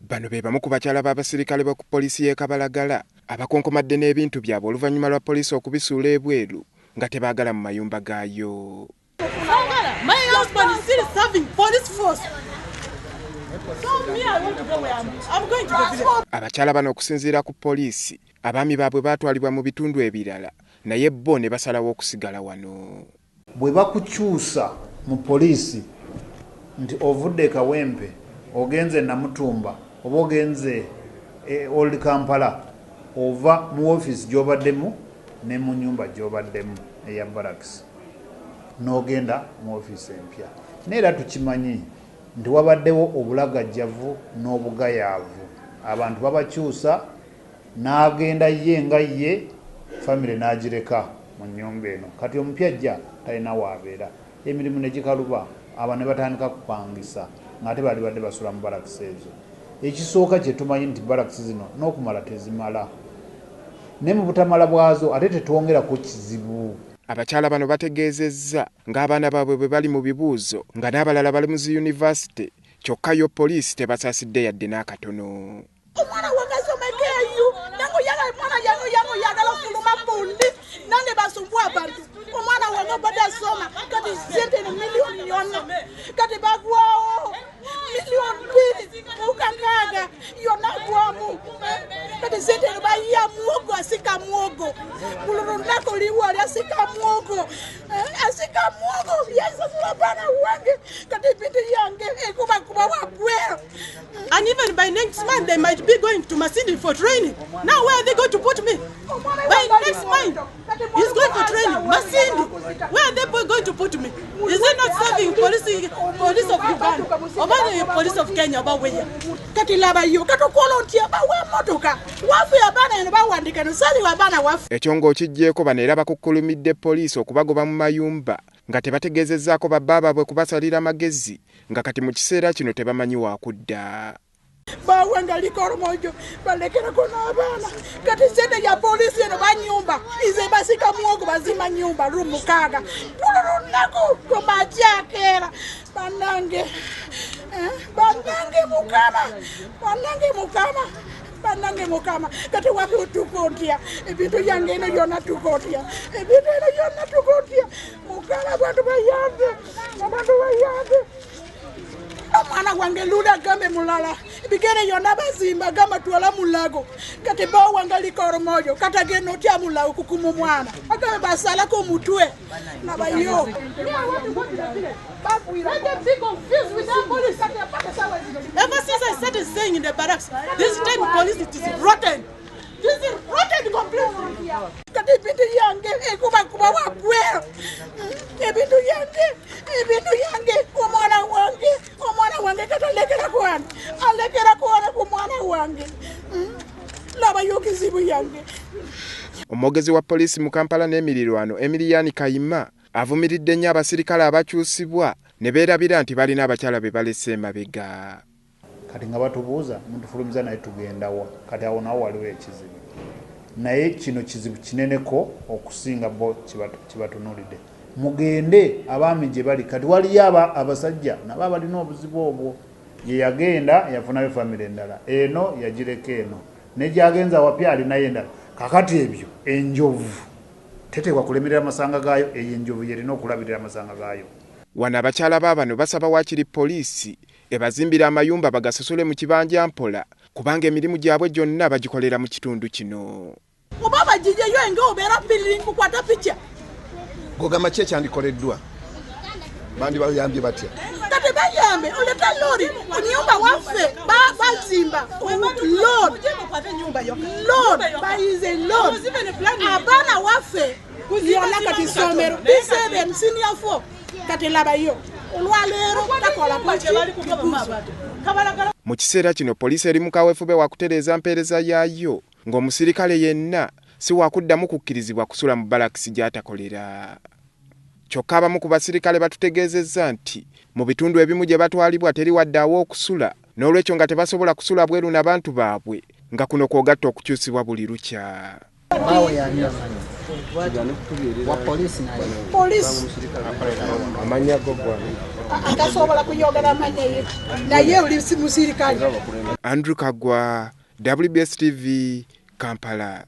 Bano be bamu ku bakyala b'abasirikale ba ku poliisi y'e Kabalagala abakonkomadde n'ebintu byabwe oluvannyuma lwa poliisi okubisuula ebweru nga tebaagala mu mayumba gaayo. My husband is still serving police force. So me, I want to go where I'm going to the village. Abakyala bano okusinziira ku poliisi abaami baabwe baatwalibwa mu bitundu ebirala naye bo ne basalawo okusigala wano. Bwe bakukyusa mu poliisi nti ovudde Kawempe ogenze Namutumba oba ogenze Old Kampala ova mu office gy'obaddemu ne mu nyumba gy'obaddemu eya barracks n'ogenda mu office empya. Neera tukimanyi nti wabaddewo obulagajjavu n'obugayaavu. Abantu babakyusa n'agenda ye nga ye family n'agireka mu nnyumba eno. Kati omupya ajja talina waabeera. Emirimu ne gikaluba abantu ne batandika kupangisa ng'ate baali badde basula mu barracks ezo. Ekisooka kye tumanyi nti barracks zino n'okumala tezimala. Ne mu butamala bwazo ate tetwongerako kizibu. Abakyala bano bategeezezza ng'abaana baabwe bwe bali mu bibuuzo nga n'abalala bali mu zi yunivasite kyokka yo poliisi tebasaasidde yadde n'akatono. Omwana wange asomekeeyo nange yango yagala okuluma bundi nange basumbwa abantu. Omwana wange obadde asoma kati sente ni miliyoni yonna kati bagwawo miliyoni 2.6 yonna gwamu kati sente bayiya muwogo asika muwogo buli lunaku liwali asika muwogo yasasula bana wange kati bintu yange ekubakuba wabwero. And even by next month they might be going to Masindi for training. Now where are they going to put me? By next month he's going for training. Masindi, where are they going to put me? Is he not serving police of Uganda? About the police of Kenya about where? Kati laba yo katokola ntia ba we motoka wafu yabana ne bawandika nsali wabana wafu. Ekyongo kijjeko bano era bakukkulumidde poliisi okubagoba mu mayumba nga tebategeezezzaako babba baabwe kubasalira magezi nga kati mu kiseera kino tebamanyi wakudda. Bawenga likoromojo balekerako n'abaana kati sente ya poliisi eno banyumba ize basika muwogo bazima nyumba lumukaga tululunaku kumakyakera banange mukama kati wapi utukotia ebintu yange eno yona tukotia mukama abantu bayambe omwana wange luda gambe mulala bigere yona bazimba gamba twala mulago kati bawo wanga likoromojo kata geno tya mulago kukumu mwana akabe basala ko mutwe na bayo. Ever since I started staying in the barracks, this time police it is rotten. This is rotten completely. Kati bintu yange ekubakuba wabwero. Ebintu yange omwana wange katalekera kwana. Alekera kwana ku mwana wange. Laba yokizibu yange. Omwogezi wa poliisi mu Kampala n'emirirwano Emilian Kayima avumiridde nnyo abasirikale abakyusibwa ne beerabira nti balina abakyala be balese emabega. Kati nga batubuuza mutufulumiza naye tugendawa kati awo nawo waliwo ekizibu naye kino kizibu kineneko okusinga bo kibatunulidde. Mugende abaami gye bali kati waliyo abasajja nabo abalina obuzibu obwo. Ye yagenda yafunayo famire endala eno yagireka eno negyagenza wapya alinayo endala. Kakati ebyo enjovu teteekwa kulemerera amasanga gaayo, eyo enjovu yerina okulabirira amasanga gaayo. Wano abakyala baabano basaba waakiri poliisi ebazimbira amayumba bagasasule mu kibanja mpola kubanga emirimu gyabwe gyonna bagikolera mu kitundu kino. Mubaba jijeyo enge obeera ppiriri nkukwata picha. Gogamba ki ekyandikoleddwa? Bandi bayambye batya? Kati bayambe oleta lori onyumba waffe bazimba Lord bayize Lord abaana waffe yonna kati somero B7 senior 4 kati labayo olwaleero takola mu kiseera kino poliisi eri mu kaweefube wakutereeza mpeereza yaayo ng'omusirikale yenna si wakuddamu kukkirizibwa kusula mu balakisi gy'atakolera. Kyokka abamu ku basirikale batutegeezezza nti mu bitundu ebimu gye batwalibwa teri wadde awo okusula n'olwekyo nga tebasobola kusula bweru n'abantu baabwe nga kuno kwogatta okukyusibwa buli lukya. Wa polisi nayo. Polisi. Amanya gogwa. atasobola kuyogera amanya ye naye oli musirikale. Andrew Kagwa, WBS TV, Kampala.